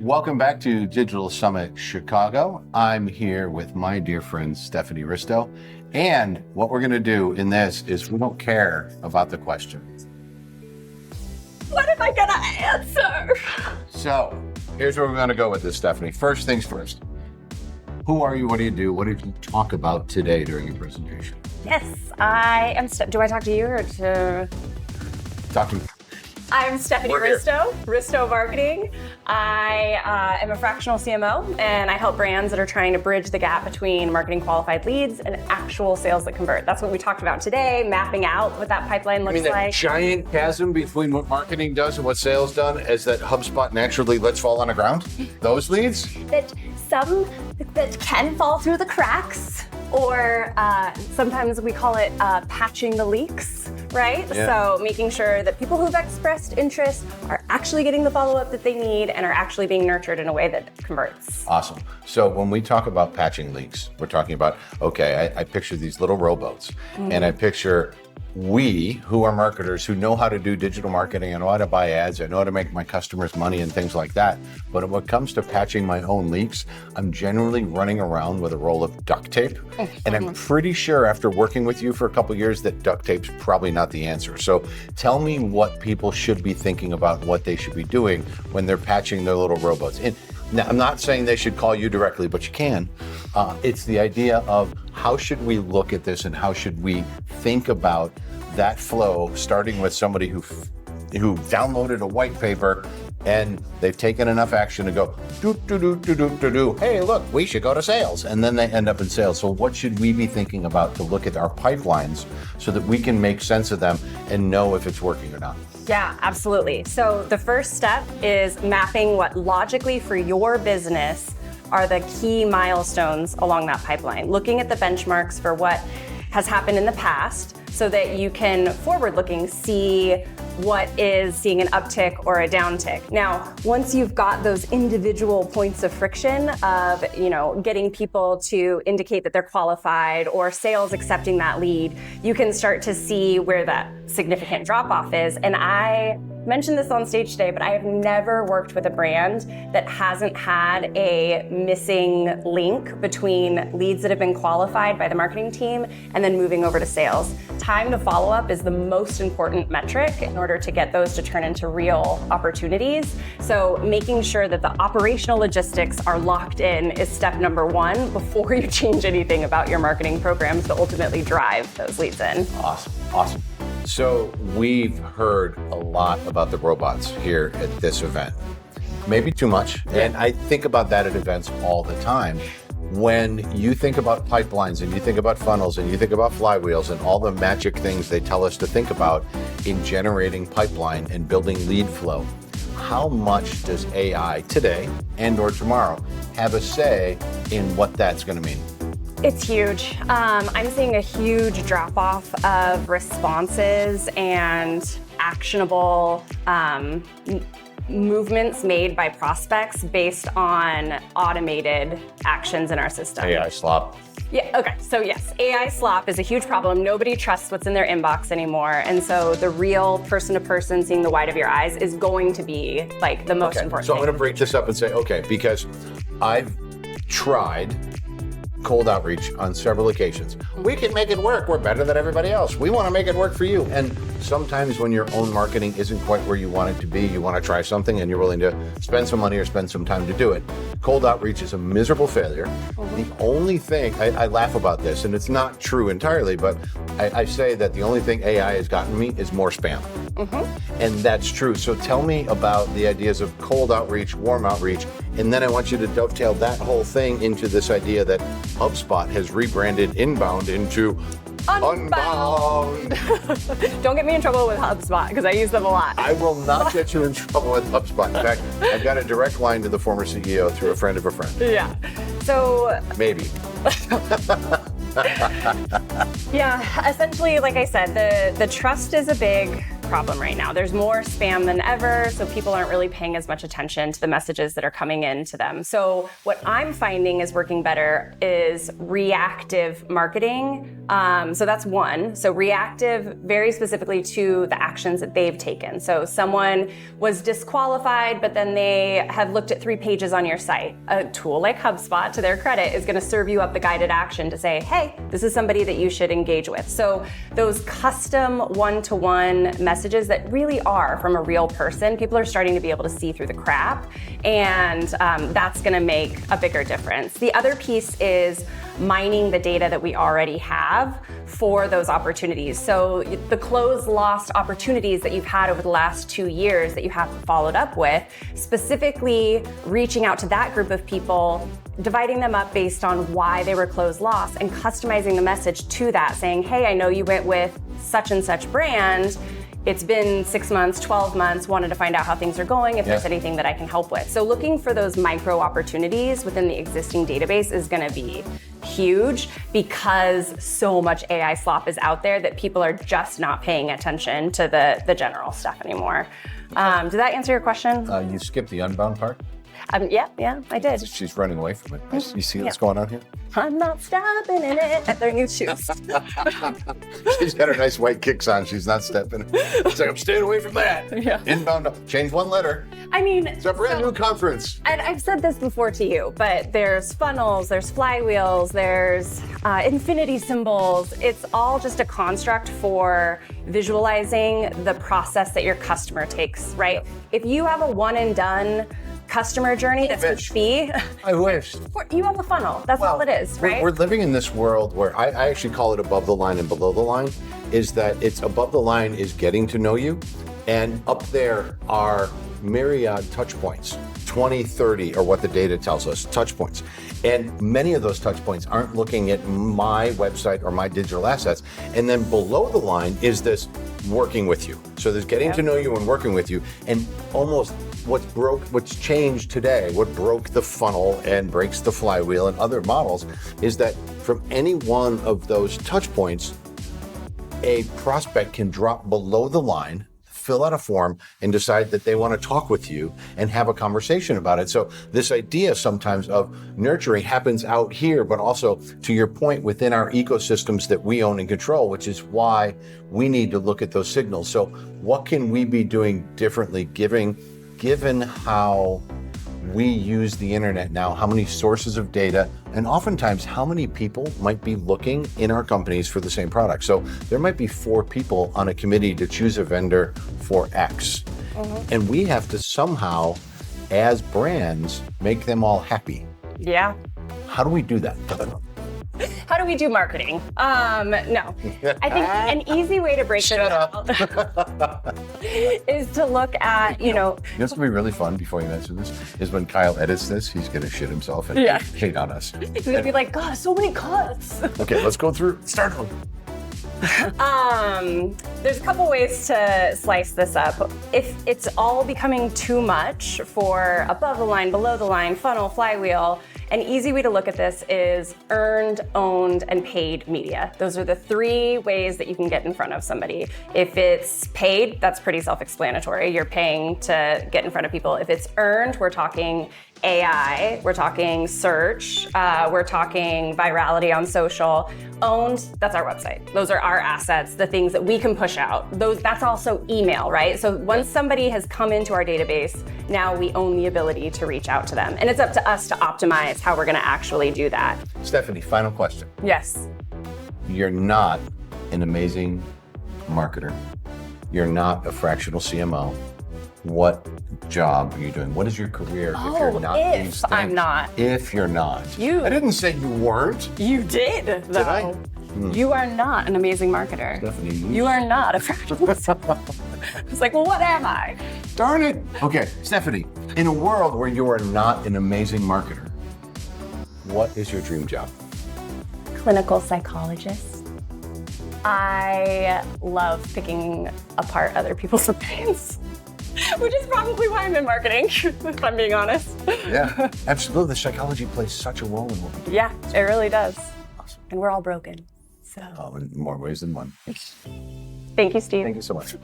Welcome back to Digital Summit Chicago. I'm here with my dear friend Stephanie Ristow. And what we're going to do in this is we don't care about the question. What am I going to answer? So here's where we're going to go with this, Stephanie. First things first. Who are you? What do you do? What did you talk about today during your presentation? Yes, I am. Do I talk to you or to? Talk to me. I'm Stephanie Ristow, Ristow Marketing. I am a fractional CMO, and I help brands that are trying to bridge the gap between marketing qualified leads and actual sales that convert. That's what we talked about today, mapping out what that pipeline looks I mean, that like. giant chasm between what marketing does and what sales done is that HubSpot naturally lets fall on the ground? Those leads? That some that can fall through the cracks, or sometimes we call it patching the leaks, right? Yeah. So making sure that people who've expressed interest are actually getting the follow-up that they need and are actually being nurtured in a way that converts. Awesome. So when we talk about patching leaks, we're talking about, okay, I picture these little rowboats, and I picture we who are marketers who know how to do digital marketing and know how to buy ads, I know how to make my customers money and things like that. But when it comes to patching my own leaks, I'm generally running around with a roll of duct tape. And I'm pretty sure after working with you for a couple of years that duct tape's probably not the answer. So tell me what people should be thinking about, what they should be doing when they're patching their little rowboats. And now, I'm not saying they should call you directly, but you can. It's the idea of how should we look at this and how should we think about that flow, starting with somebody who downloaded a white paper and they've taken enough action to go, hey, look, we should go to sales. And then they end up in sales. So what should we be thinking about to look at our pipelines so that we can make sense of them and know if it's working or not? Yeah, absolutely. So the first step is mapping what logically for your business are the key milestones along that pipeline, looking at the benchmarks for what has happened in the past so that you can forward-looking see what is seeing an uptick or a downtick. Now, once you've got those individual points of friction of, getting people to indicate that they're qualified or sales accepting that lead, you can start to see where that significant drop-off is. And I mentioned this on stage today, but I have never worked with a brand that hasn't had a missing link between leads that have been qualified by the marketing team and then moving over to sales. Time to follow up is the most important metric in order to get those to turn into real opportunities. So making sure that the operational logistics are locked in is step number one before you change anything about your marketing programs to ultimately drive those leads in. Awesome. So we've heard a lot about the robots here at this event. Maybe too much. And I think about that at events all the time. When you think about pipelines and you think about funnels and you think about flywheels and all the magic things they tell us to think about in generating pipeline and building lead flow, how much does AI today and or tomorrow have a say in what that's going to mean? It's huge. I'm seeing a huge drop-off of responses and actionable movements made by prospects based on automated actions in our system. AI slop. Yeah, okay. So yes, AI slop is a huge problem. Nobody trusts what's in their inbox anymore. And so the real person-to-person, seeing the white of your eyes is going to be like the most important So thing. I'm going to break this up and say, okay, because I've tried cold outreach on several occasions. We can make it work. We're better than everybody else. We want to make it work for you. And sometimes when your own marketing isn't quite where you want it to be, you want to try something and you're willing to spend some money or spend some time to do it. Cold outreach is a miserable failure. The only thing, I laugh about this, and it's not true entirely, but I say that the only thing AI has gotten me is more spam. And that's true. So tell me about the ideas of cold outreach, warm outreach, and then I want you to dovetail that whole thing into this idea that HubSpot has rebranded inbound into Unbound. Don't get me in trouble with HubSpot because I use them a lot. I will not get you in trouble with HubSpot. In fact, I've got a direct line to the former CEO through a friend of a friend. Yeah. So maybe. Yeah, essentially, like I said, the trust is a big problem right now. There's more spam than ever, so people aren't really paying as much attention to the messages that are coming in to them. So what I'm finding is working better is reactive marketing So that's one. So reactive, very specifically to the actions that they've taken. So someone was disqualified, but then they have looked at 3 pages on your site. A tool like HubSpot, to their credit, is going to serve you up the guided action to say, hey, this is somebody that you should engage with. So those custom one-to-one messages that really are from a real person, people are starting to be able to see through the crap, and that's going to make a bigger difference. The other piece is mining the data that we already have for those opportunities. So the closed lost opportunities that you've had over the last 2 years that you have followed up with, specifically reaching out to that group of people, dividing them up based on why they were closed lost, and customizing the message to that, saying, hey, I know you went with such and such brand. It's been 6 months, 12 months, wanted to find out how things are going, if there's anything that I can help with. So looking for those micro opportunities within the existing database is gonna be huge, because so much AI slop is out there that people are just not paying attention to the general stuff anymore. Did that answer your question? You skipped the unbound part. Yeah, I did. She's running away from it. You see what's going on here? I'm not stopping in it at their new shoes. She's got her nice white kicks on. She's not stepping. It's like, I'm staying away from that. Yeah. Inbound, change 1 letter. I mean, It's a brand new conference. and I've said this before to you, but there's funnels, there's flywheels, there's infinity symbols. It's all just a construct for visualizing the process that your customer takes, right? If you have a one and done customer journey that's with fee, I wish. you have a funnel. That's all it is, right? We're living in this world where I actually call it above the line and below the line, is that it's above the line is getting to know you, and up there are myriad touch points, 20, 30, or what the data tells us, touch points. And many of those touch points aren't looking at my website or my digital assets. And then below the line is this working with you. So there's getting to know you and working with you. And almost what's changed today, what broke the funnel and breaks the flywheel and other models, is that from any one of those touch points, a prospect can drop below the line, fill out a form, and decide that they want to talk with you and have a conversation about it. So this idea sometimes of nurturing happens out here, but also, to your point, within our ecosystems that we own and control, which is why we need to look at those signals. So what can we be doing differently, given how we use the internet now, how many sources of data, and oftentimes how many people might be looking in our companies for the same product. So there might be 4 people on a committee to choose a vendor for X. And we have to somehow, as brands, make them all happy. Yeah. How do we do that? How do we do marketing? No. I think an easy way to break it out is to look at, You know what's gonna be really fun before you answer this is when Kyle edits this, he's gonna shit himself and hate on us. It's gonna be like, God, so many cuts. Okay, let's go through. Start. There's a couple ways to slice this up. If it's all becoming too much for above the line, below the line, funnel, flywheel, an easy way to look at this is earned, owned, and paid media. Those are the 3 ways that you can get in front of somebody. If it's paid, that's pretty self-explanatory. You're paying to get in front of people. If it's earned, we're talking AI, we're talking search, we're talking virality on social. Owned, that's our website. Those are our assets, the things that we can push out. That's also email, right? So once somebody has come into our database, now we own the ability to reach out to them. And it's up to us to optimize how we're gonna actually do that. Stephanie, final question. Yes. You're not an amazing marketer. You're not a fractional CMO. What job are you doing? What is your career if you're not if these I'm things? not. If you're not. I didn't say you weren't. You did, though. Did I? You are not an amazing marketer. Stephanie, You are not a fractional CMO. It's like, well, what am I? Darn it. Okay, Stephanie, in a world where you are not an amazing marketer, what is your dream job? Clinical psychologist. I love picking apart other people's opinions. Which is probably why I'm in marketing, if I'm being honest. Yeah, absolutely. The psychology plays such a role in what we do. Yeah, it really does. Awesome. And we're all broken. So. In more ways than one. Thank you, Steve. Thank you so much.